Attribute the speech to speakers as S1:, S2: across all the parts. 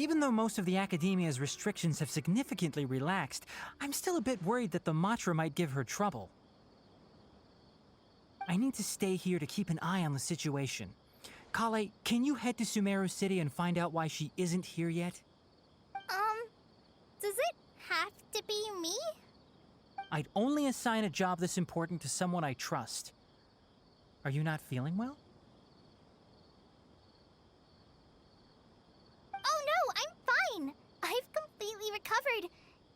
S1: Even though most of the Academia's restrictions have significantly relaxed, I'm still a bit worried that the Matra might give her trouble. I need to stay here to keep an eye on the situation. Kale, can you head to Sumeru City and find out why she isn't here yet?
S2: Does it have to be me?
S1: I'd only assign a job this important to someone I trust. Are you not feeling well?
S2: Oh no, I'm fine. I've completely recovered.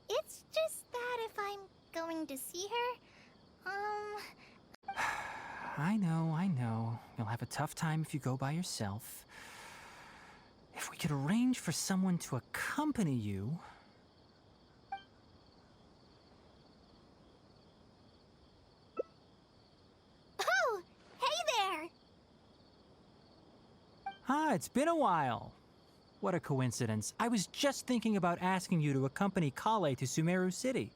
S2: It's just that if I'm going to see her,
S1: I know. You'll have a tough time if you go by yourself. If we could arrange for someone to accompany you...
S2: Oh, hey there!
S1: Ah, it's been a while. What a coincidence. I was just thinking about asking you to accompany Kale to Sumeru City.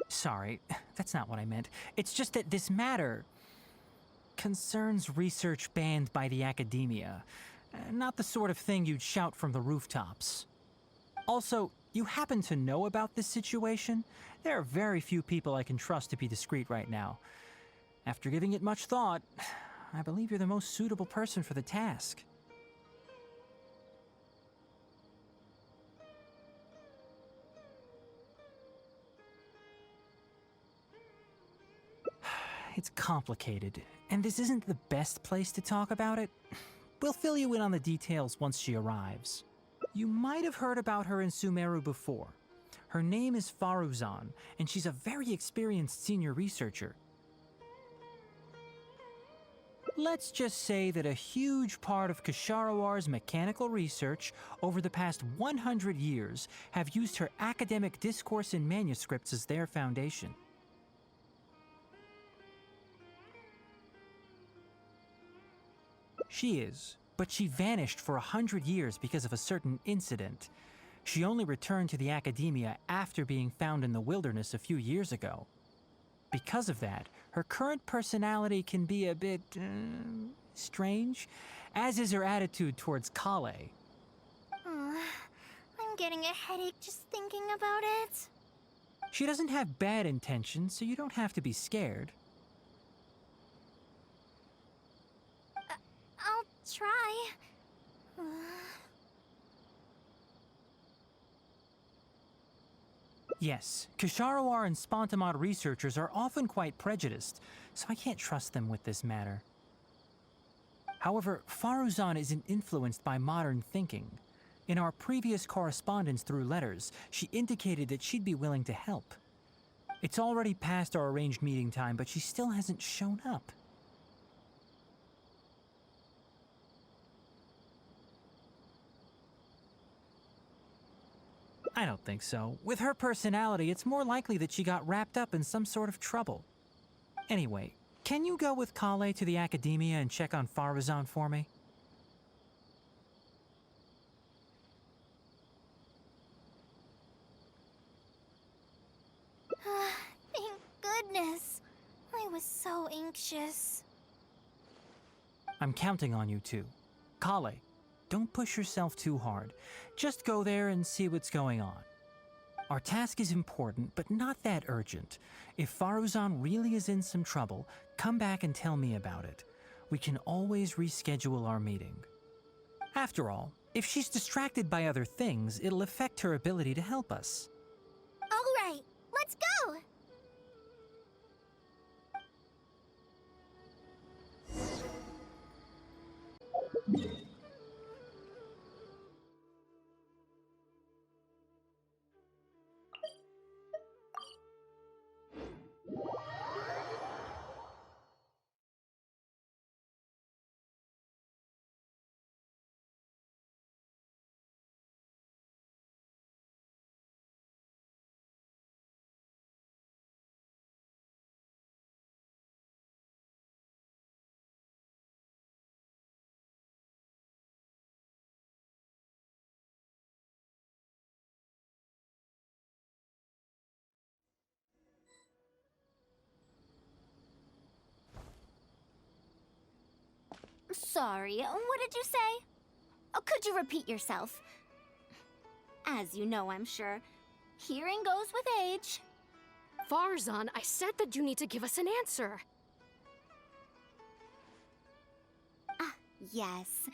S1: Sorry, that's not what I meant. It's just that this matter concerns research banned by the Academia. Not the sort of thing you'd shout from the rooftops. Also, you happen to know about this situation? There are very few people I can trust to be discreet right now. After giving it much thought, I believe you're the most suitable person for the task. It's complicated, and this isn't the best place to talk about it. We'll fill you in on the details once she arrives. You might have heard about her in Sumeru before. Her name is Faruzan, and she's a very experienced senior researcher. Let's just say that a huge part of Ksharowar's mechanical research over the past 100 years have used her academic discourse and manuscripts as their foundation. She is, but she vanished for 100 years because of a certain incident. She only returned to the Academia after being found in the wilderness a few years ago. Because of that, her current personality can be a bit, strange, as is her attitude towards Kale.
S2: I'm getting a headache just thinking about it.
S1: She doesn't have bad intentions, so you don't have to be scared.
S2: I'll try.
S1: Yes, Ksharawar and Spontamod researchers are often quite prejudiced, so I can't trust them with this matter. However, Faruzan isn't influenced by modern thinking. In our previous correspondence through letters, she indicated that she'd be willing to help. It's already past our arranged meeting time, but she still hasn't shown up. I don't think so. With her personality, it's more likely that she got wrapped up in some sort of trouble. Anyway, can you go with Kale to the Academia and check on Faruzan for me?
S2: Thank goodness. I was so anxious.
S1: I'm counting on you too. Kale, don't push yourself too hard. Just go there and see what's going on. Our task is important, but not that urgent. If Faruzan really is in some trouble, come back and tell me about it. We can always reschedule our meeting. After all, if she's distracted by other things, it'll affect her ability to help us.
S2: All right, let's go! Sorry, what did you say? Oh, could you repeat yourself? As you know, I'm sure, hearing goes with age.
S3: Farzan, I said that you need to give us an answer.
S2: Ah, yes.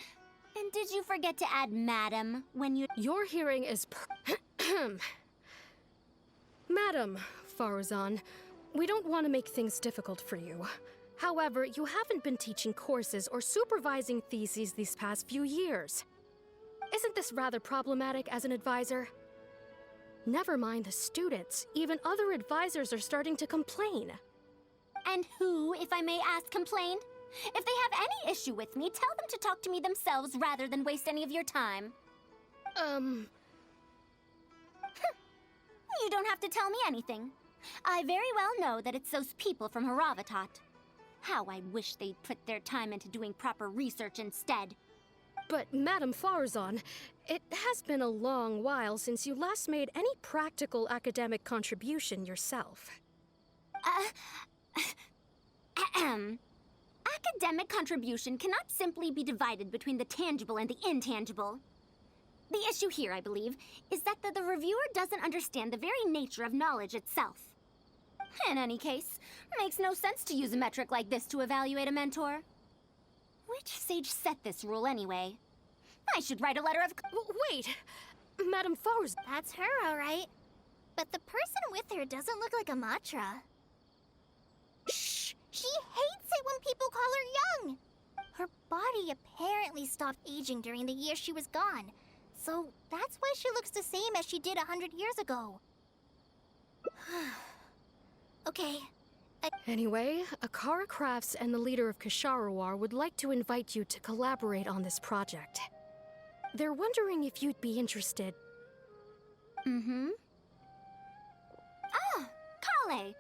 S2: And did you forget to add madam when you...
S3: Your hearing is Madam Farzan, we don't want to make things difficult for you. However, you haven't been teaching courses or supervising theses these past few years. Isn't this rather problematic as an advisor? Never mind the students, even other advisors are starting to complain.
S2: And who, if I may ask, complained? If they have any issue with me, tell them to talk to me themselves rather than waste any of your time. You don't have to tell me anything. I very well know that it's those people from Haravatat. How I wish they'd put their time into doing proper research instead.
S3: But, Madam Farzan, it has been a long while since you last made any practical academic contribution yourself.
S2: Academic contribution cannot simply be divided between the tangible and the intangible. The issue here, I believe, is that the reviewer doesn't understand the very nature of knowledge itself. In any case, makes no sense to use a metric like this to evaluate a mentor. Which sage set this rule anyway? I should write a letter of...
S3: Wait! Madam Farzan...
S2: That's her, all right. But the person with her doesn't look like a Matra. Shh! She hates it when people call her young! Her body apparently stopped aging during the year she was gone. So that's why she looks the same as she did 100 years ago. Okay.
S3: Anyway, Akara Crafts and the leader of Kasharawar would like to invite you to collaborate on this project. They're wondering if you'd be interested.
S2: Mm-hmm. Ah, Kale!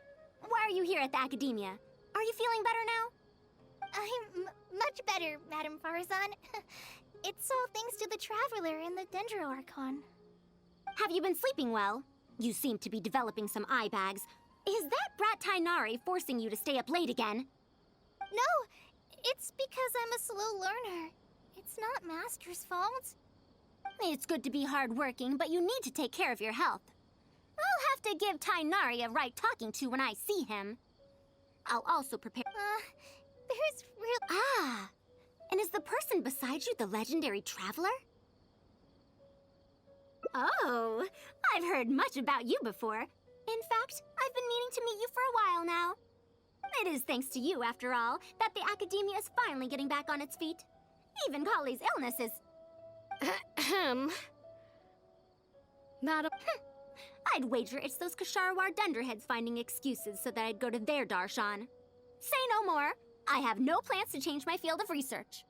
S2: Why are you here at the Academia? Are you feeling better now? I'm much better, Madam Farzan. It's all thanks to the Traveler and the Dendro Archon. Have you been sleeping well? You seem to be developing some eye bags. Is that brat Tainari forcing you to stay up late again? No, it's because I'm a slow learner. It's not Master's fault. It's good to be hardworking, but you need to take care of your health. I'll have to give Tainari a right talking to when I see him. I'll also prepare... there's real... Ah! And is the person beside you the legendary Traveler? Oh, I've heard much about you before. In fact, I've been meaning to meet you for a while now. It is thanks to you, after all, that the Academia is finally getting back on its feet. Even Kali's illness is...
S3: Madam...
S2: I'd wager it's those Kasharawar dunderheads finding excuses so that I'd go to their darshan. Say no more. I have no plans to change my field of research.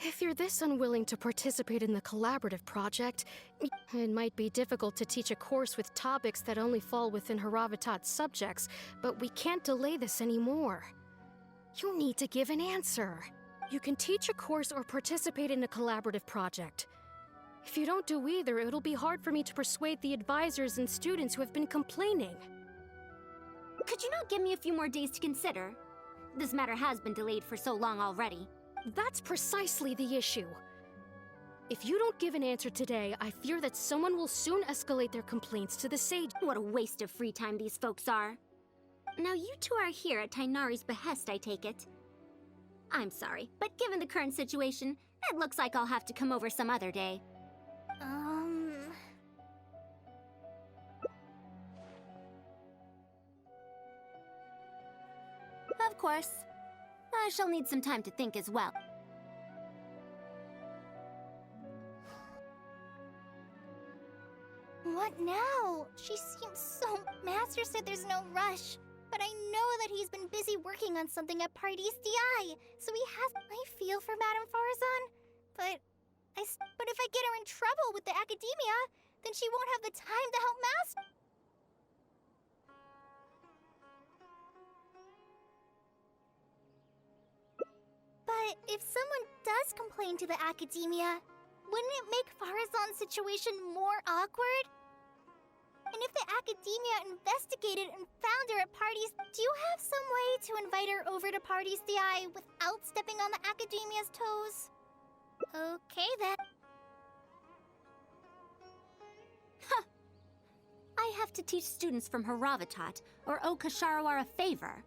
S3: If you're this unwilling to participate in the collaborative project, it might be difficult to teach a course with topics that only fall within Haravatat's subjects, but we can't delay this anymore. You need to give an answer. You can teach a course or participate in a collaborative project. If you don't do either, it'll be hard for me to persuade the advisors and students who have been complaining.
S2: Could you not give me a few more days to consider? This matter has been delayed for so long already.
S3: That's precisely the issue. If you don't give an answer today, I fear that someone will soon escalate their complaints to the sage.
S2: What a waste of free time these folks are. Now you two are here at Tainari's behest, I take it. I'm sorry, but given the current situation, it looks like I'll have to come over some other day. Of course. I shall need some time to think as well. What now? She seems so... Master said there's no rush, but I know that he's been busy working on something at Pardees DI, so he has... I feel for Madame Farzan, but if I get her in trouble with the Academia, then she won't have the time to help Master. But if someone does complain to the Academia, wouldn't it make Farazan's situation more awkward? And if the Academia investigated and found her at Pardees, do you have some way to invite her over to Pardees DI without stepping on the Academia's toes? Okay then.
S4: I have to teach students from Haravatat or Okasharawar a favor.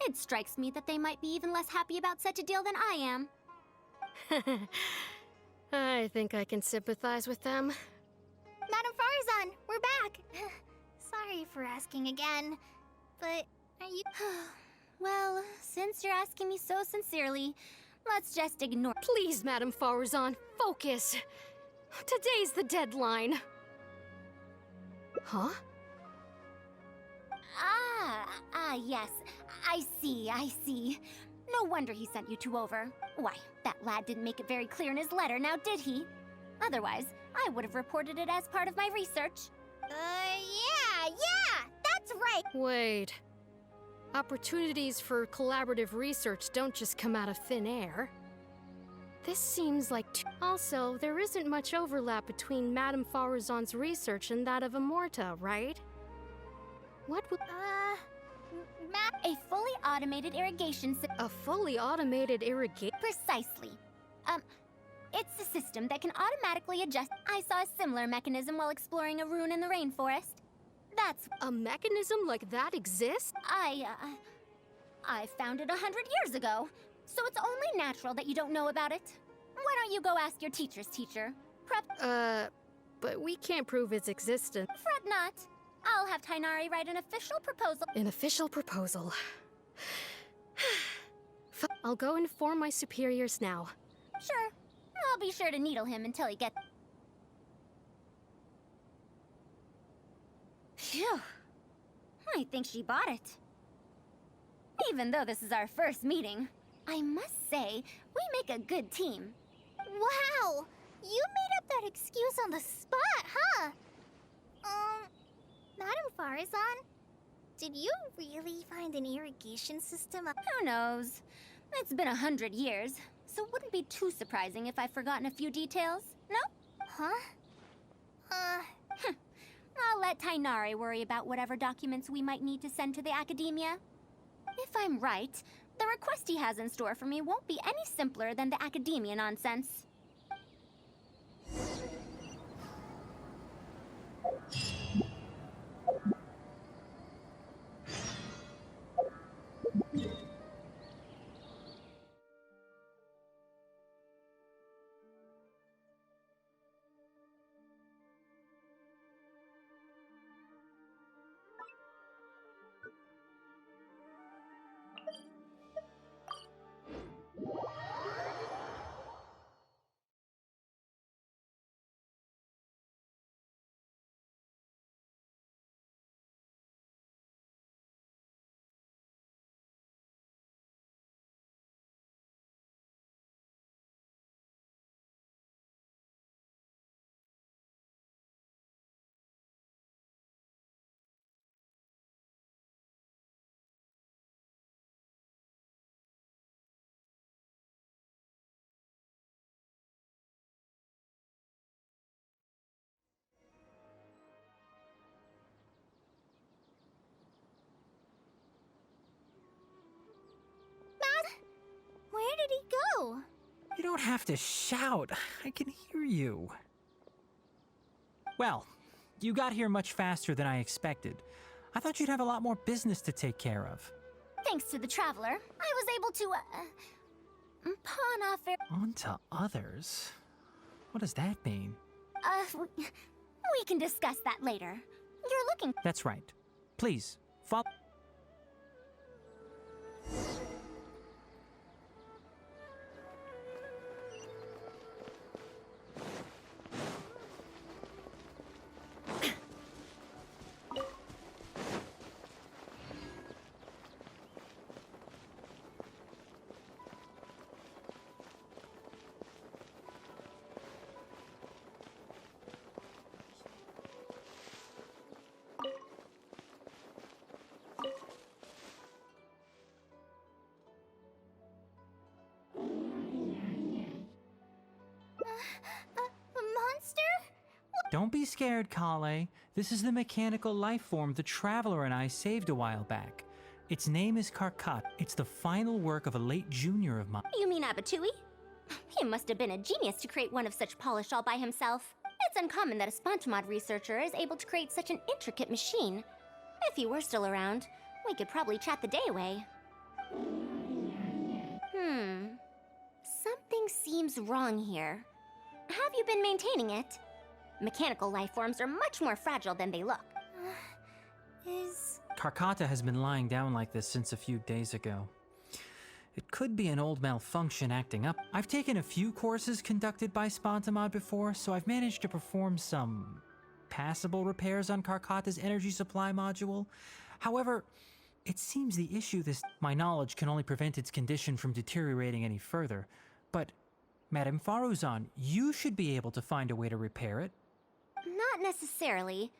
S4: It strikes me that they might be even less happy about such a deal than I am.
S3: I think I can sympathize with them.
S2: Madam Farazan, we're back. Sorry for asking again, but are you...
S4: Well, since you're asking me so sincerely, let's just ignore.
S3: Please, Madam Farazan, focus. Today's the deadline. Huh?
S4: Yes. I see. No wonder he sent you two over. Why, that lad didn't make it very clear in his letter, now did he? Otherwise, I would have reported it as part of my research.
S2: Yeah, that's right.
S3: Wait. Opportunities for collaborative research don't just come out of thin air. This seems like Also, there isn't much overlap between Madame Farazan's research and that of Amorta, right? What would...
S4: A fully automated irrigation system.
S3: A fully automated irrigation...
S4: Precisely. It's a system that can automatically adjust. I saw a similar mechanism while exploring a rune in the rainforest. That's...
S3: A mechanism like that exists?
S4: I found it 100 years ago, so it's only natural that you don't know about it. Why don't you go ask your teacher's teacher?
S3: But we can't prove its existence.
S4: Fret not. I'll have Tainari write an official proposal.
S3: An official proposal. I'll go inform my superiors now.
S4: Sure. I'll be sure to needle him until he gets... Phew. I think she bought it. Even though this is our first meeting, I must say, we make a good team.
S2: Wow! You made up that excuse on the spot, huh? Madam Farazan, did you really find an irrigation system up?
S4: Who knows? It's been 100 years, so it wouldn't be too surprising if I've forgotten a few details, no?
S2: Huh?
S4: I'll let Tainari worry about whatever documents we might need to send to the Academia. If I'm right, the request he has in store for me won't be any simpler than the Academia nonsense.
S2: Where did he go?
S1: You don't have to shout. I can hear you. Well, you got here much faster than I expected. I thought you'd have a lot more business to take care of.
S4: Thanks to the Traveler, I was able to, pawn off
S1: On to others? What does that mean?
S4: we can discuss that later. You're looking...
S1: That's right. Please, follow...
S2: A monster?
S1: Don't be scared, Kale. This is the mechanical life form the Traveler and I saved a while back. Its name is Karkat. It's the final work of a late junior of mine.
S4: You mean Abatui? He must have been a genius to create one of such polish all by himself. It's uncommon that a Spontamod researcher is able to create such an intricate machine. If he were still around, we could probably chat the day away. Something seems wrong here. Have you been maintaining it? Mechanical life forms are much more fragile than they look.
S1: Karkata has been lying down like this since a few days ago. It could be an old malfunction acting up. I've taken a few courses conducted by Spontamod before, so I've managed to perform some passable repairs on Karkata's energy supply module. However, it seems the issue my knowledge can only prevent its condition from deteriorating any further. But, Madame Faruzan, you should be able to find a way to repair it.
S4: Not necessarily.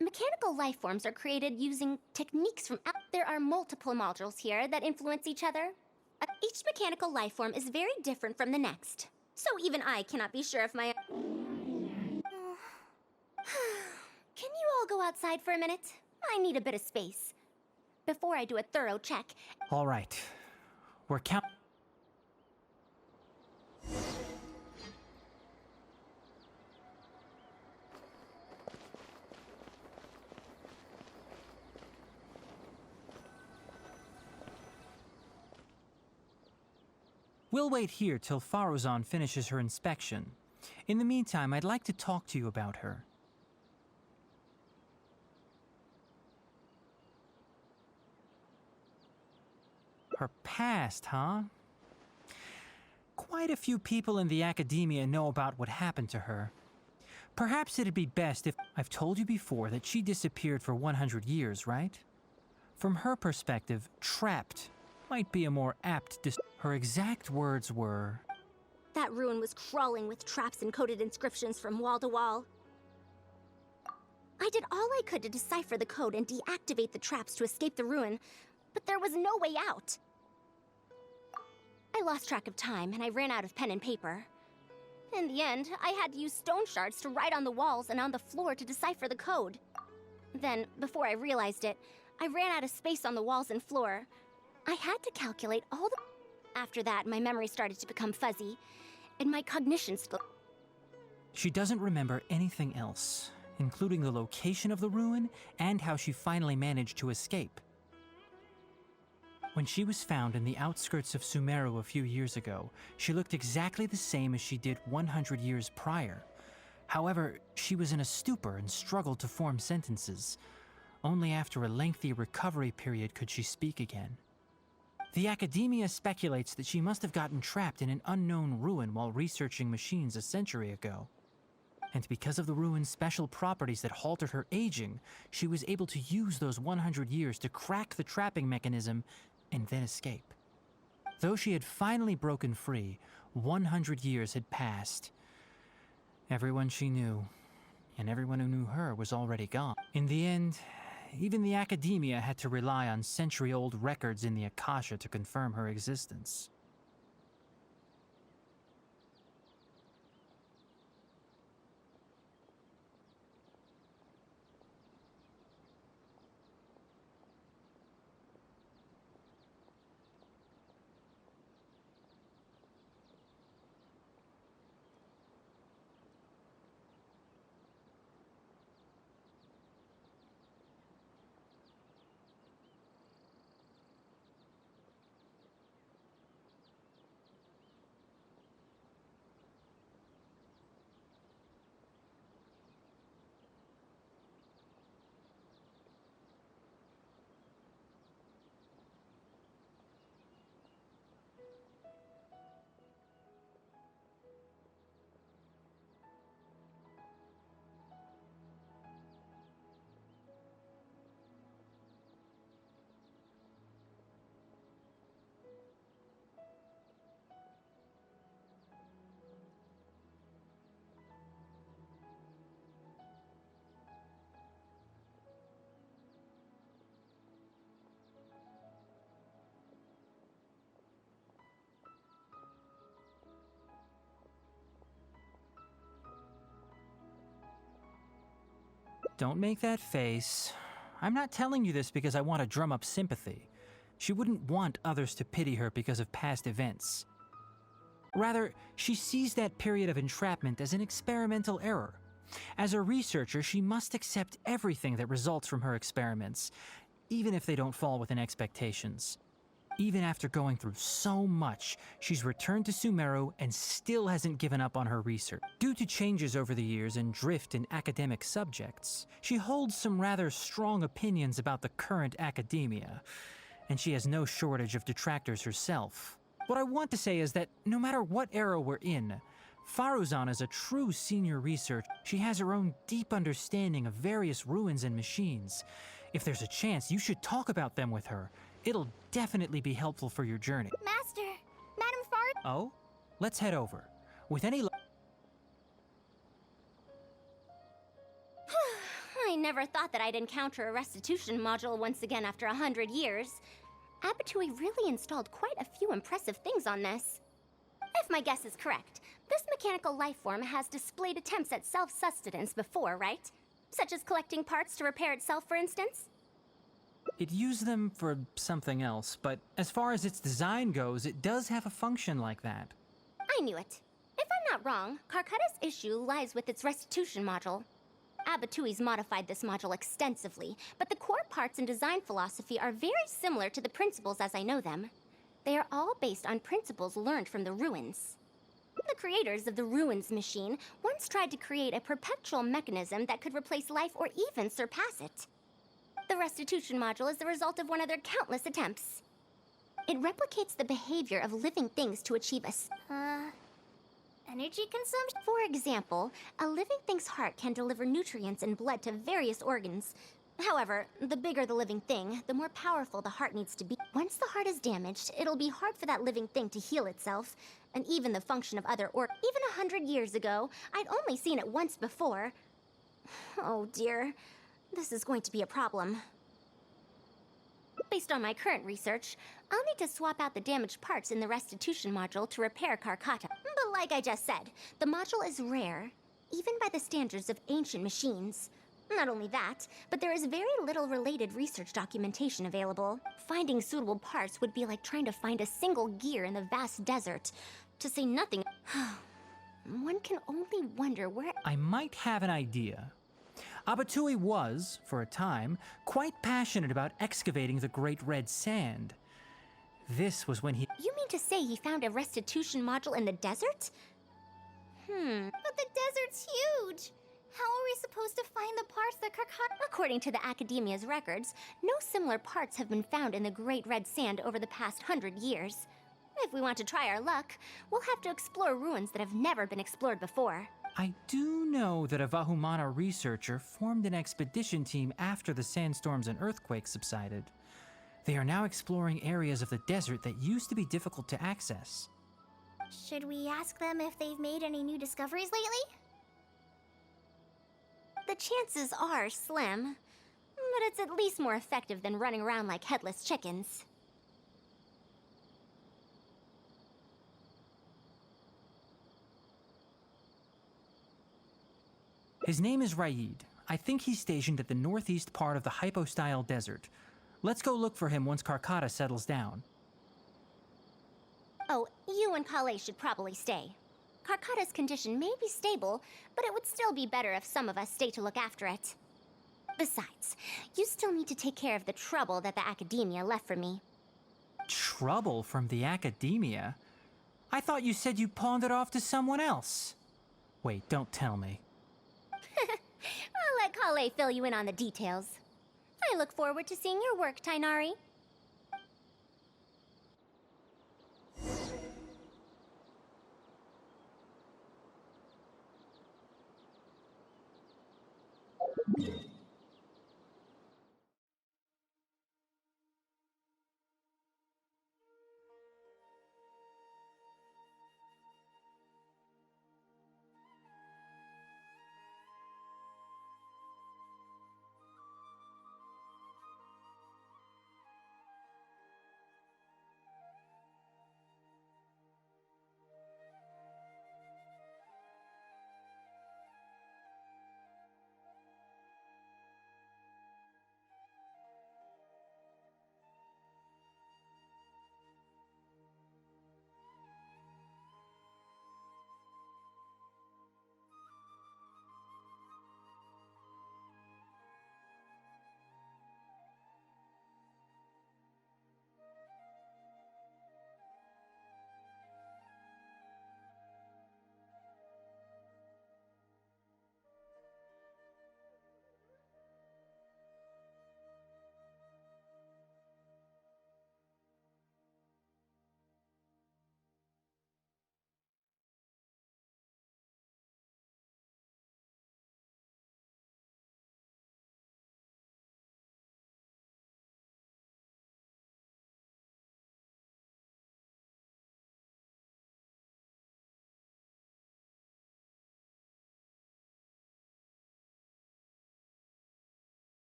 S4: Mechanical life forms are created using techniques from There are multiple modules here that influence each other. Each mechanical life form is very different from the next. So even I cannot be sure if my... Can you all go outside for a minute? I need a bit of space. Before I do a thorough check...
S1: All right. We're We'll wait here till Faruzan finishes her inspection. In the meantime, I'd like to talk to you about her. Her past, huh? Quite a few people in the academia know about what happened to her. Perhaps it'd be best if... I've told you before that she disappeared for 100 years, right? From her perspective, trapped might be a more apt Her exact words were...
S4: That ruin was crawling with traps and coded inscriptions from wall to wall. I did all I could to decipher the code and deactivate the traps to escape the ruin, but there was no way out. I lost track of time and I ran out of pen and paper. In the end, I had to use stone shards to write on the walls and on the floor to decipher the code. Then, before I realized it, I ran out of space on the walls and floor. I had to calculate all the... After that, my memory started to become fuzzy, and my cognition
S1: She doesn't remember anything else, including the location of the ruin and how she finally managed to escape. When she was found in the outskirts of Sumeru a few years ago, she looked exactly the same as she did 100 years prior. However, she was in a stupor and struggled to form sentences. Only after a lengthy recovery period could she speak again. The academia speculates that she must have gotten trapped in an unknown ruin while researching machines a century ago. And because of the ruin's special properties that halted her aging, she was able to use those 100 years to crack the trapping mechanism and then escape. Though she had finally broken free, 100 years had passed. Everyone she knew, and everyone who knew her, was already gone. In the end, even the academia had to rely on century-old records in the Akasha to confirm her existence. Don't make that face. I'm not telling you this because I want to drum up sympathy. She wouldn't want others to pity her because of past events. Rather, she sees that period of entrapment as an experimental error. As a researcher, she must accept everything that results from her experiments, even if they don't fall within expectations. Even after going through so much, she's returned to Sumeru and still hasn't given up on her research. Due to changes over the years and drift in academic subjects, she holds some rather strong opinions about the current academia, and she has no shortage of detractors herself. What I want to say is that no matter what era we're in, Faruzan is a true senior researcher. She has her own deep understanding of various ruins and machines. If there's a chance, you should talk about them with her. It'll definitely be helpful for your journey.
S2: Master, Madam Far...
S1: Oh? Let's head over. With any luck...
S4: I never thought that I'd encounter a restitution module once again after 100 years. Abatui really installed quite a few impressive things on this. If my guess is correct, this mechanical life form has displayed attempts at self-sustenance before, right? Such as collecting parts to repair itself, for instance?
S1: It used them for something else, but as far as its design goes, it does have a function like that.
S4: I knew it. If I'm not wrong, Karkata's issue lies with its restitution module. Abatui's modified this module extensively, but the core parts and design philosophy are very similar to the principles as I know them. They are all based on principles learned from the ruins. The creators of the ruins machine once tried to create a perpetual mechanism that could replace life or even surpass it. The restitution module is the result of one of their countless attempts. It replicates the behavior of living things to achieve
S2: energy consumption?
S4: For example, a living thing's heart can deliver nutrients and blood to various organs. However, the bigger the living thing, the more powerful the heart needs to be. Once the heart is damaged, it'll be hard for that living thing to heal itself, and even the function of other organs. Even 100 years ago, I'd only seen it once before. Oh dear, this is going to be a problem. Based on my current research, I'll need to swap out the damaged parts in the restitution module to repair Karkata. But like I just said, the module is rare, even by the standards of ancient machines. Not only that, but there is very little related research documentation available. Finding suitable parts would be like trying to find a single gear in the vast desert, to say nothing. One can only wonder where...
S1: I might have an idea. Abatui was, for a time, quite passionate about excavating the Great Red Sand. This was when he...
S4: You mean to say he found a restitution module in the desert?
S2: But the desert's huge! How are we supposed to find the parts that Karkata...
S4: According to the Academia's records, no similar parts have been found in the Great Red Sand over the past 100 years. If we want to try our luck, we'll have to explore ruins that have never been explored before.
S1: I do know that a Vahumana researcher formed an expedition team after the sandstorms and earthquakes subsided. They are now exploring areas of the desert that used to be difficult to access.
S2: Should we ask them if they've made any new discoveries lately?
S4: The chances are slim, but it's at least more effective than running around like headless chickens.
S1: His name is Raid. I think he's stationed at the northeast part of the Hypostyle Desert. Let's go look for him once Karkata settles down.
S4: Oh, you and Kale should probably stay. Karkata's condition may be stable, but it would still be better if some of us stay to look after it. Besides, you still need to take care of the trouble that the Academia left for me.
S1: Trouble from the Academia? I thought you said you pawned it off to someone else. Wait, don't tell me.
S4: I'll let Kale fill you in on the details. I look forward to seeing your work, Tainari.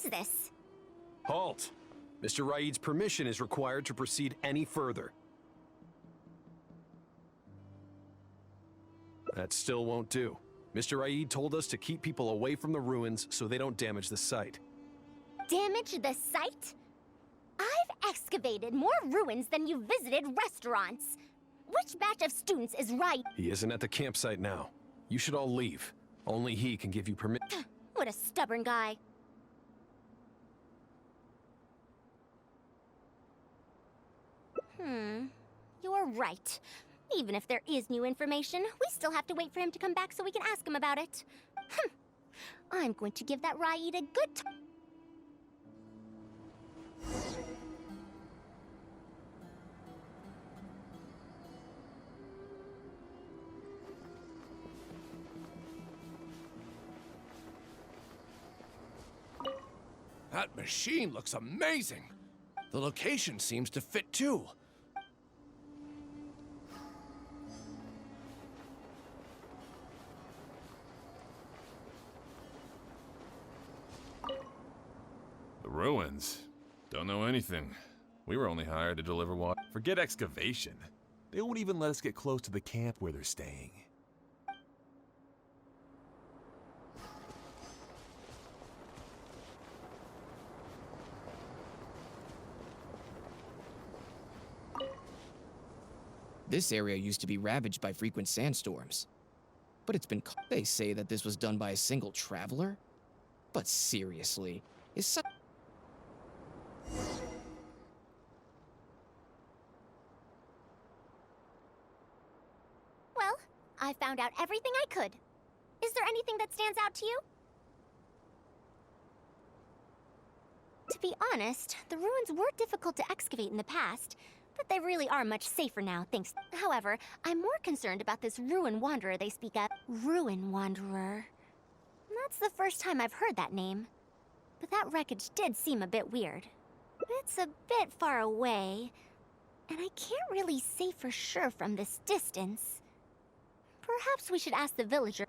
S4: is this?
S5: Halt! Mr. Raid's permission is required to proceed any further. That still won't do. Mr. Raid told us to keep people away from the ruins so they don't damage the site.
S4: Damage the site? I've excavated more ruins than you've visited restaurants. Which batch of students is right?
S5: He isn't at the campsite now. You should all leave. Only he can give you permission.
S4: What a stubborn guy. You're right. Even if there is new information, we still have to wait for him to come back so we can ask him about it. I'm going to give that Raid a good time.
S6: That machine looks amazing. The location seems to fit too.
S7: The ruins? Don't know anything. We were only hired to deliver water. Forget excavation. They won't even let us get close to the camp where they're staying.
S8: This area used to be ravaged by frequent sandstorms. But it's been... They say that this was done by a single traveler? But seriously, is such...
S4: Well, I found out everything I could. Is there anything that stands out to you? To be honest, the ruins were difficult to excavate in the past, but they really are much safer now, thanks. However, I'm more concerned about this Ruin Wanderer they speak of. Ruin Wanderer. That's the first time I've heard that name. But that wreckage did seem a bit weird. It's a bit far away, and I can't really say for sure from this distance. Perhaps we should ask the villager.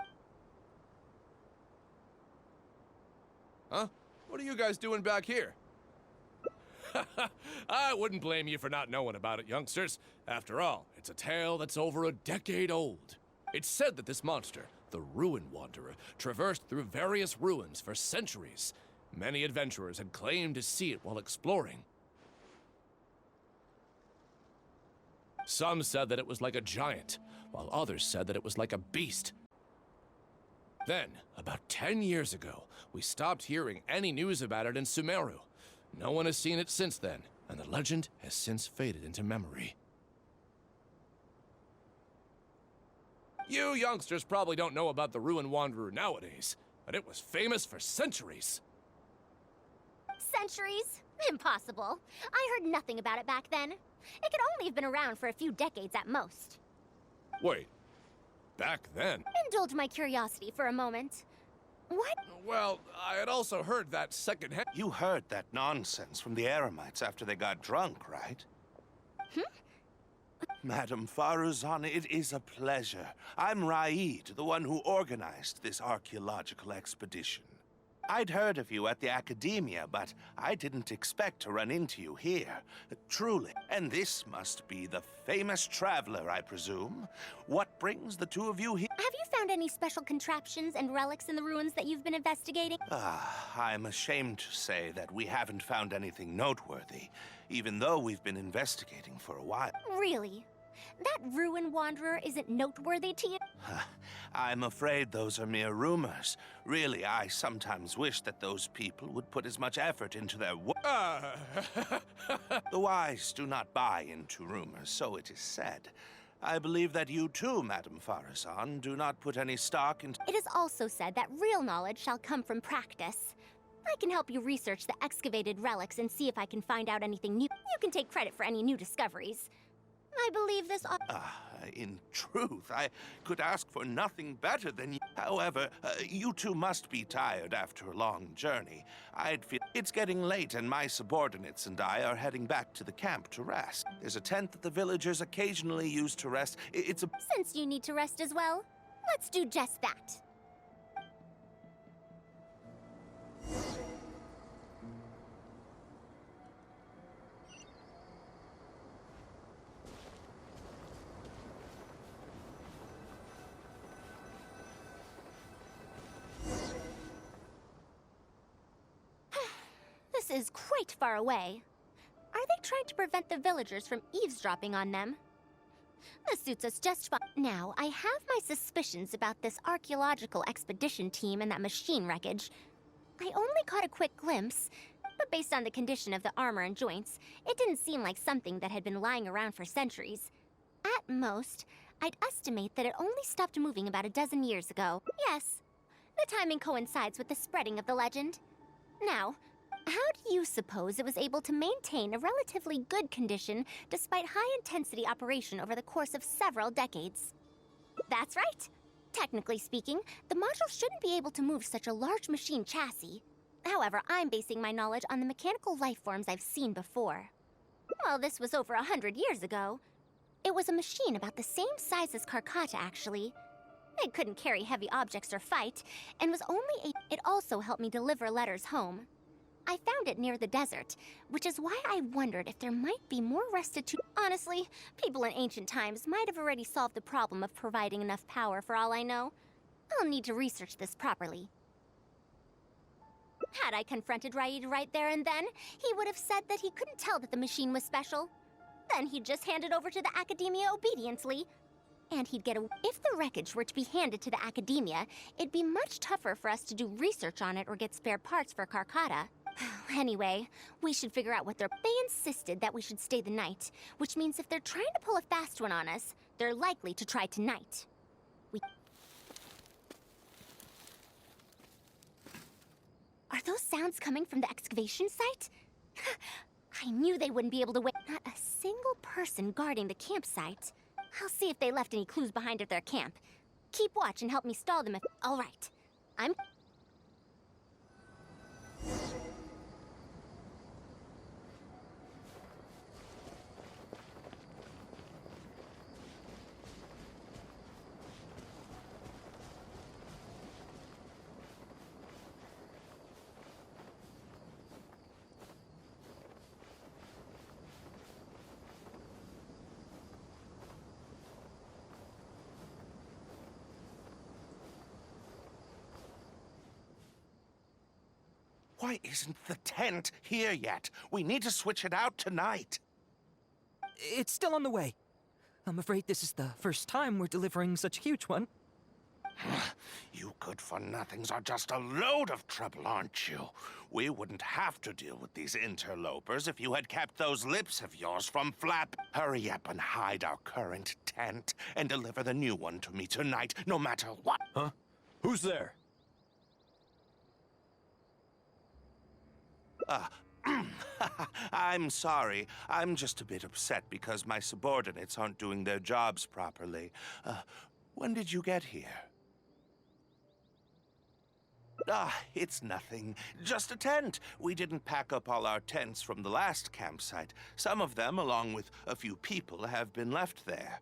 S6: Huh? What are you guys doing back here? I wouldn't blame you for not knowing about it, youngsters. After all, it's a tale that's over a decade old. It's said that this monster, the Ruin Wanderer, traversed through various ruins for centuries. Many adventurers had claimed to see it while exploring. Some said that it was like a giant, while others said that it was like a beast. Then, about 10 years ago, we stopped hearing any news about it in Sumeru. No one has seen it since then, and the legend has since faded into memory. You youngsters probably don't know about the Ruin Wanderer nowadays, but it was famous for centuries.
S4: Centuries? Impossible. I heard nothing about it back then. It could only have been around for a few decades at most.
S6: Wait, back then?
S4: Indulge my curiosity for a moment. What?
S6: Well, I had also heard that secondhand.
S9: You heard that nonsense from the Eremites after they got drunk, right? Madam Faruzan, it is a pleasure. I'm Raid, the one who organized this archaeological expedition. I'd heard of you at the Academia, but I didn't expect to run into you here. Truly. And this must be the famous traveler, I presume. What brings the two of you here?
S4: Have you found any special contraptions and relics in the ruins that you've been investigating?
S9: I'm ashamed to say that we haven't found anything noteworthy, even though we've been investigating for a while.
S4: Really? That Ruin Wanderer isn't noteworthy to you?
S9: I'm afraid those are mere rumors. Really, I sometimes wish that those people would put as much effort into their work. The wise do not buy into rumors, so it is said. I believe that you too, Madam Faruzan, do not put any stock into...
S4: It is also said that real knowledge shall come from practice. I can help you research the excavated relics and see if I can find out anything new. You can take credit for any new discoveries. I believe this...
S9: In truth, I could ask for nothing better than you. However, you two must be tired after a long journey. I'd feel... It's getting late, and my subordinates and I are heading back to the camp to rest. There's a tent that the villagers occasionally use to rest. It's a...
S4: Since you need to rest as well, let's do just that. is quite far away. Are they trying to prevent the villagers from eavesdropping on them? This suits us just fine. Now, I have my suspicions about this archaeological expedition team and that machine wreckage. I only caught a quick glimpse, but based on the condition of the armor and joints, it didn't seem like something that had been lying around for centuries. At most, I'd estimate that it only stopped moving about a dozen years ago. Yes, the timing coincides with the spreading of the legend. Now, how do you suppose it was able to maintain a relatively good condition despite high-intensity operation over the course of several decades? That's right. Technically speaking, the module shouldn't be able to move such a large machine chassis. However, I'm basing my knowledge on the mechanical life forms I've seen before. Well, this was over 100 years ago. It was a machine about the same size as Karkata, actually. It couldn't carry heavy objects or fight, and was only It also helped me deliver letters home. I found it near the desert, which is why I wondered if there might be more restitution. Honestly, people in ancient times might have already solved the problem of providing enough power for all I know. I'll need to research this properly. Had I confronted Raid right there and then, he would have said that he couldn't tell that the machine was special. Then he'd just hand it over to the Academia obediently. And he'd get a... If the wreckage were to be handed to the Academia, it'd be much tougher for us to do research on it or get spare parts for Karkata. Anyway, we should figure out what they're... They insisted that we should stay the night, which means if they're trying to pull a fast one on us, they're likely to try tonight. Are those sounds coming from the excavation site? I knew they wouldn't be able to wait. Not a single person guarding the campsite. I'll see if they left any clues behind at their camp. Keep watch and help me stall them if... All right. I'm...
S9: Why isn't the tent here yet? We need to switch it out tonight.
S10: It's still on the way. I'm afraid this is the first time we're delivering such a huge one.
S9: You good-for-nothings are just a load of trouble, aren't you? We wouldn't have to deal with these interlopers if you had kept those lips of yours from flap. Hurry up and hide our current tent and deliver the new one to me tonight, no matter what.
S5: Huh? Who's there?
S9: I'm sorry. I'm just a bit upset because my subordinates aren't doing their jobs properly. When did you get here? It's nothing. Just a tent. We didn't pack up all our tents from the last campsite. Some of them, along with a few people, have been left there.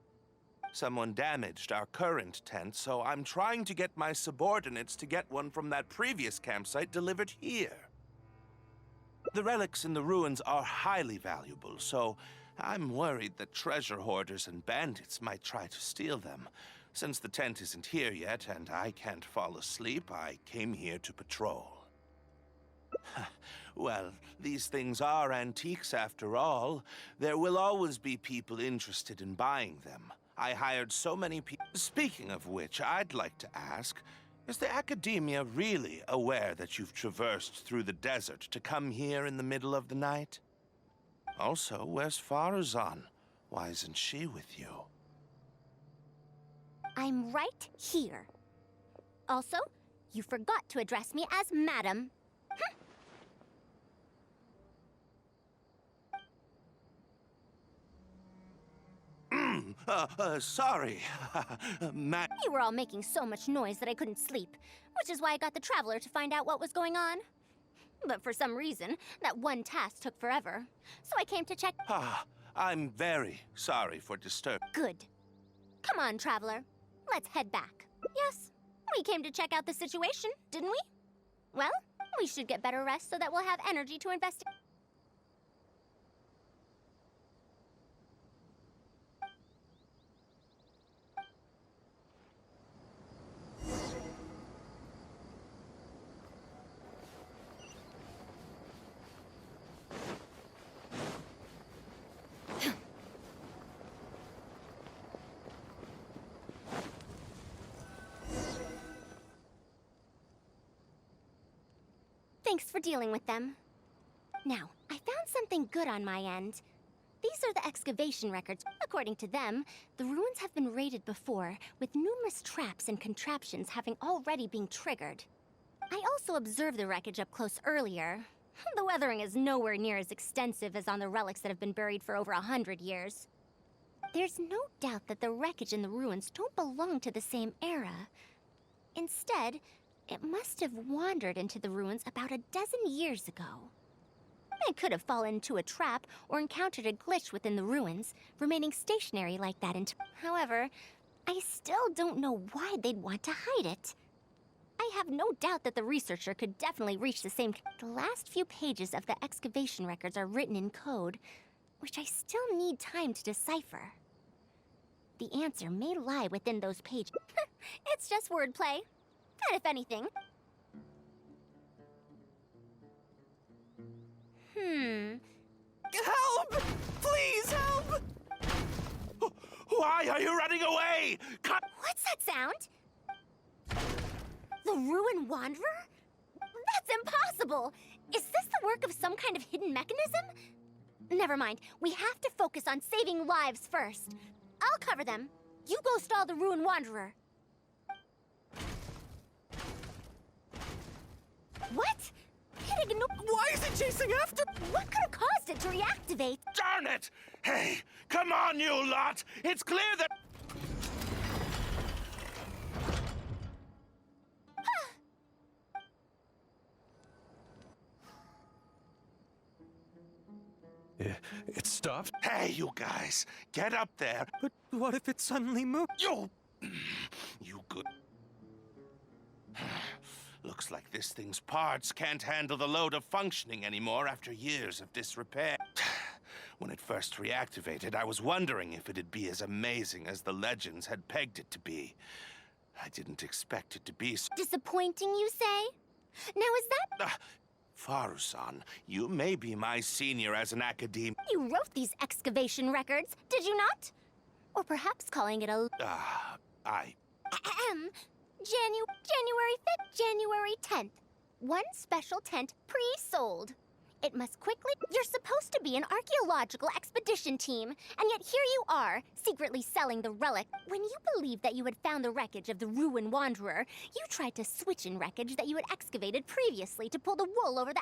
S9: Someone damaged our current tent, so I'm trying to get my subordinates to get one from that previous campsite delivered here. The relics in the ruins are highly valuable, so I'm worried that treasure hoarders and bandits might try to steal them. Since the tent isn't here yet and I can't fall asleep, I came here to patrol. Well, these things are antiques after all. There will always be people interested in buying them. I hired so many people. Speaking of which, I'd like to ask, is the Academia really aware that you've traversed through the desert to come here in the middle of the night? Also, where's Farazan? Why isn't she with you?
S4: I'm right here. Also, you forgot to address me as Madam.
S9: Sorry.
S4: You were all making so much noise that I couldn't sleep, which is why I got the Traveler to find out what was going on. But for some reason, that one task took forever, so I came to check.
S9: I'm very sorry for disturbing.
S4: Good. Come on, Traveler. Let's head back. Yes, we came to check out the situation, didn't we? Well, we should get better rest so that we'll have energy to investigate. Thanks for dealing with them. Now, I found something good on my end. These are the excavation records. According to them, the ruins have been raided before, with numerous traps and contraptions having already been triggered. I also observed the wreckage up close earlier. The weathering is nowhere near as extensive as on the relics that have been buried for over 100 years. There's no doubt that the wreckage and the ruins don't belong to the same era. Instead, it must have wandered into the ruins about a dozen years ago. It could have fallen into a trap or encountered a glitch within the ruins, remaining stationary like that However, I still don't know why they'd want to hide it. I have no doubt that the researcher could definitely reach the same... The last few pages of the excavation records are written in code, which I still need time to decipher. The answer may lie within those pages. It's just wordplay. And if anything...
S9: Help! Please help! Why are you running away?
S4: What's that sound? The Ruin Wanderer? That's impossible! Is this the work of some kind of hidden mechanism? Never mind. We have to focus on saving lives first. I'll cover them. You go stall the Ruin Wanderer. What?
S10: Why is it chasing after?
S4: What could have caused it to reactivate?
S9: Darn it! Hey, come on, you lot! It's clear that...
S5: It stopped?
S9: Hey, you guys, get up there.
S10: But what if it suddenly moved?
S9: You good... Looks like this thing's parts can't handle the load of functioning anymore after years of disrepair. When it first reactivated, I was wondering if it'd be as amazing as the legends had pegged it to be. I didn't expect it to be so...
S4: Disappointing, you say? Now is that...
S9: Farusan, you may be my senior as an academe...
S4: You wrote these excavation records, did you not? Or perhaps calling it a... January 5th, January 10th. One special tent pre-sold. It must quickly... You're supposed to be an archaeological expedition team, and yet here you are, secretly selling the relic. When you believed that you had found the wreckage of the Ruin Wanderer, you tried to switch in wreckage that you had excavated previously to pull the wool over the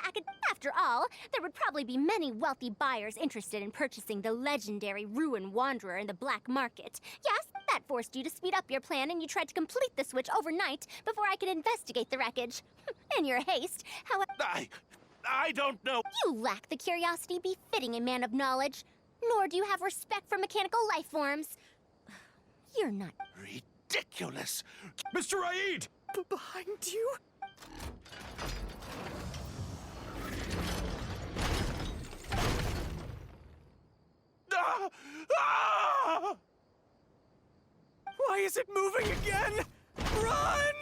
S4: After all, there would probably be many wealthy buyers interested in purchasing the legendary Ruin Wanderer in the black market. Yes, that forced you to speed up your plan, and you tried to complete the switch overnight before I could investigate the wreckage. In your haste, however...
S9: I don't know.
S4: You lack the curiosity befitting a man of knowledge, nor do you have respect for mechanical life forms. You're not...
S9: Ridiculous!
S5: Mr. Raid!
S10: Behind you?
S9: Ah! Ah!
S10: Why is it moving again? Run!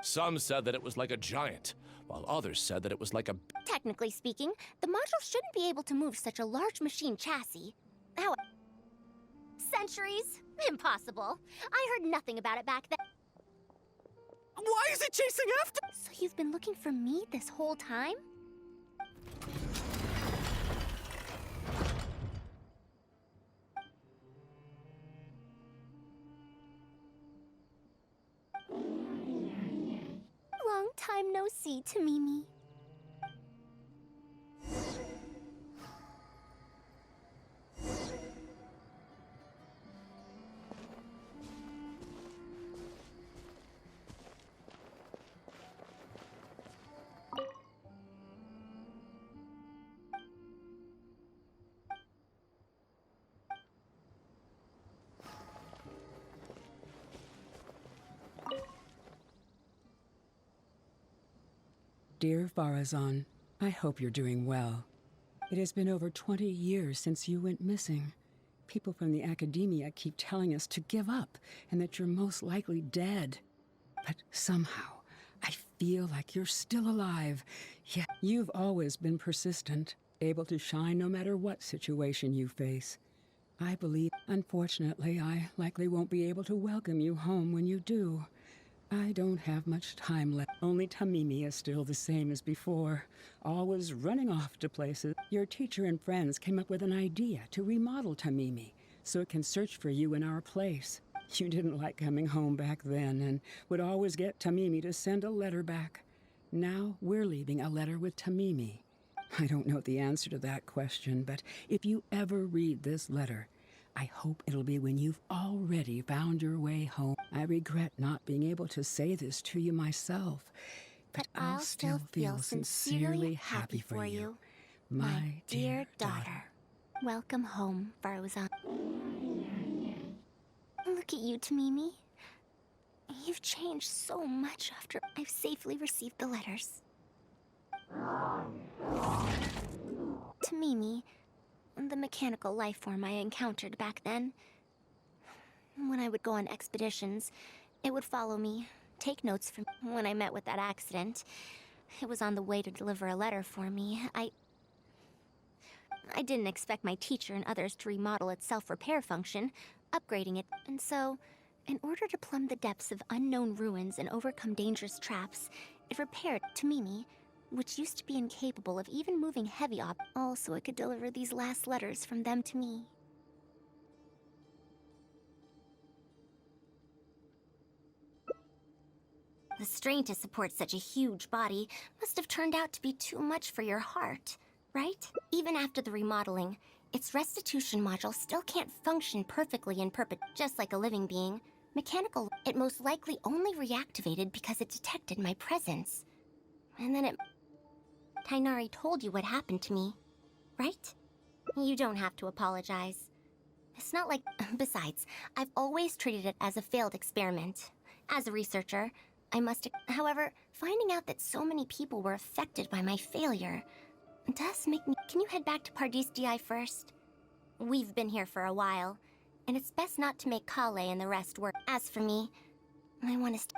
S6: Some said that it was like a giant, while others said that it was like a...
S4: Technically speaking, the module shouldn't be able to move such a large machine chassis. How... Centuries? Impossible. I heard nothing about it back then.
S10: Why is it chasing after?
S4: So you've been looking for me this whole time? Long time no see to Mimi.
S11: Dear Farazan, I hope you're doing well. It has been over 20 years since you went missing. People from the academia keep telling us to give up and that you're most likely dead. But somehow, I feel like you're still alive. Yeah, you've always been persistent, able to shine no matter what situation you face. I believe, unfortunately, I likely won't be able to welcome you home when you do. I don't have much time left. Only Tamimi is still the same as before, always running off to places. Your teacher and friends came up with an idea to remodel Tamimi so it can search for you in our place. You didn't like coming home back then and would always get Tamimi to send a letter back. Now we're leaving a letter with Tamimi. I don't know the answer to that question, but if you ever read this letter, I hope it'll be when you've already found your way home. I regret not being able to say this to you myself, but I'll still feel sincerely happy for you, my dear daughter.
S4: Welcome home, Farzan. Look at you, Tamimi. You've changed so much after I've safely received the letters. Tamimi, the mechanical life form I encountered back then. When I would go on expeditions, it would follow me, take notes from me. When I met with that accident, it was on the way to deliver a letter for me. I didn't expect my teacher and others to remodel its self-repair function, upgrading it. And so, in order to plumb the depths of unknown ruins and overcome dangerous traps, it repaired Tamimi, which used to be incapable of even moving heavy objects, all so it could deliver these last letters from them to me. The strain to support such a huge body must have turned out to be too much for your heart, right? Even after the remodeling, its restitution module still can't function perfectly in just like a living being. Mechanical, it most likely only reactivated because it detected my presence. And then Tainari told you what happened to me, right? You don't have to apologize. It's not like... Besides, I've always treated it as a failed experiment. As a researcher, I must... However, finding out that so many people were affected by my failure does make me... Can you head back to Pardis DI first? We've been here for a while, and it's best not to make Kale and the rest work. As for me, I want to...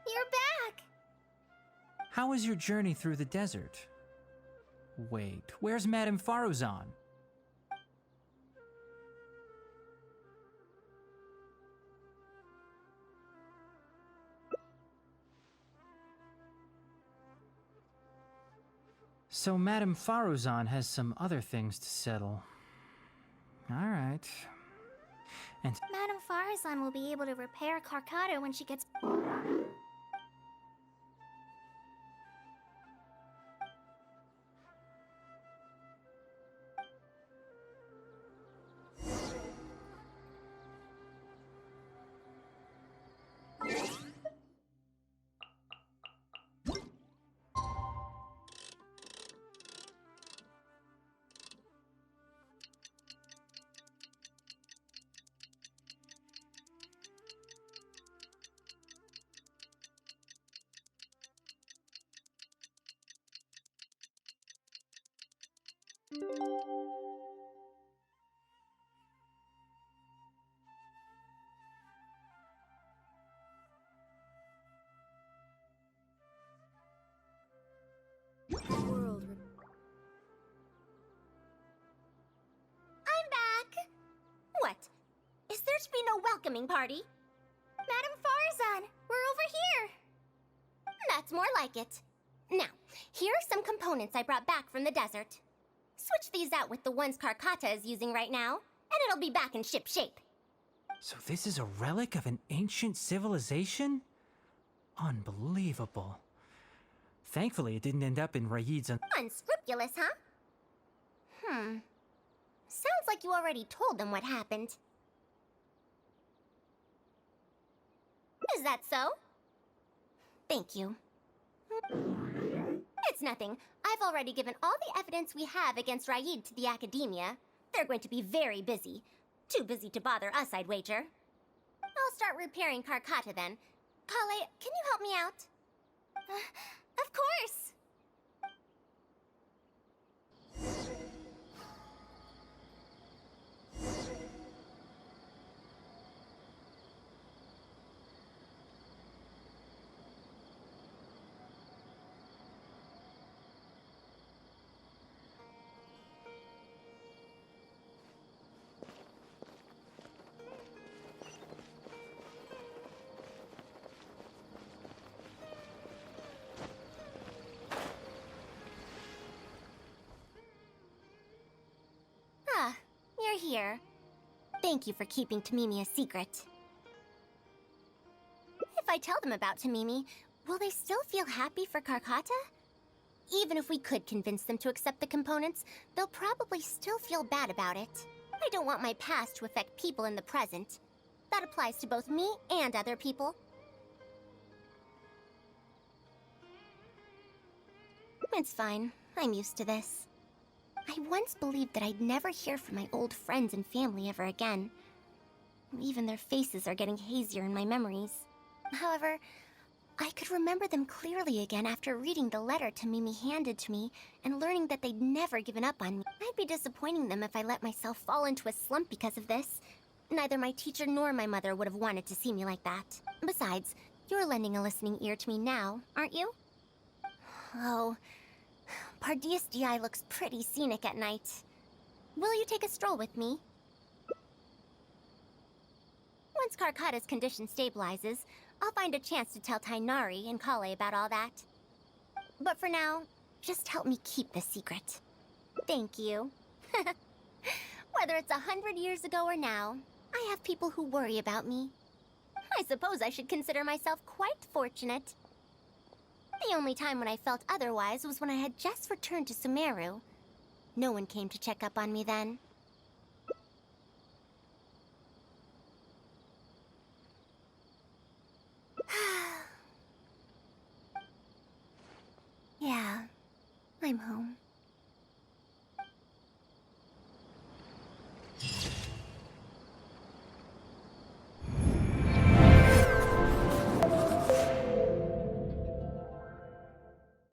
S4: You're back!
S1: How was your journey through the desert? Wait, where's Madame Farzan? So Madame Farzan has some other things to settle. All right. And
S2: Madame Farazan will be able to repair Karkata when she gets...
S4: I'm back! What? Is there to be no welcoming party?
S2: Madame Farazan, we're over here!
S4: That's more like it. Now, here are some components I brought back from the desert. Switch these out with the ones Karkata is using right now, and it'll be back in ship shape.
S1: So this is a relic of an ancient civilization? Unbelievable. Thankfully, it didn't end up in Raid's.
S4: Unscrupulous, huh? Sounds like you already told them what happened. Is that so? Thank you. It's nothing. I've already given all the evidence we have against Raid to the Academia. They're going to be very busy. Too busy to bother us, I'd wager. I'll start repairing Karkata then. Kale, can you help me out? Of course! Ah, you're here. Thank you for keeping Tamimi a secret. If I tell them about Tamimi, will they still feel happy for Karkata? Even if we could convince them to accept the components, they'll probably still feel bad about it. I don't want my past to affect people in the present. That applies to both me and other people. It's fine. I'm used to this. I once believed that I'd never hear from my old friends and family ever again. Even their faces are getting hazier in my memories. However, I could remember them clearly again after reading the letter Tamimi handed to me and learning that they'd never given up on me. I'd be disappointing them if I let myself fall into a slump because of this. Neither my teacher nor my mother would have wanted to see me like that. Besides, you're lending a listening ear to me now, aren't you? Oh, Pardees DI looks pretty scenic at night. Will you take a stroll with me? Once Karkata's condition stabilizes, I'll find a chance to tell Tainari and Kale about all that. But for now, just help me keep this secret. Thank you. Whether it's 100 years ago or now, I have people who worry about me. I suppose I should consider myself quite fortunate. The only time when I felt otherwise was when I had just returned to Sumeru. No one came to check up on me then. Yeah, I'm home.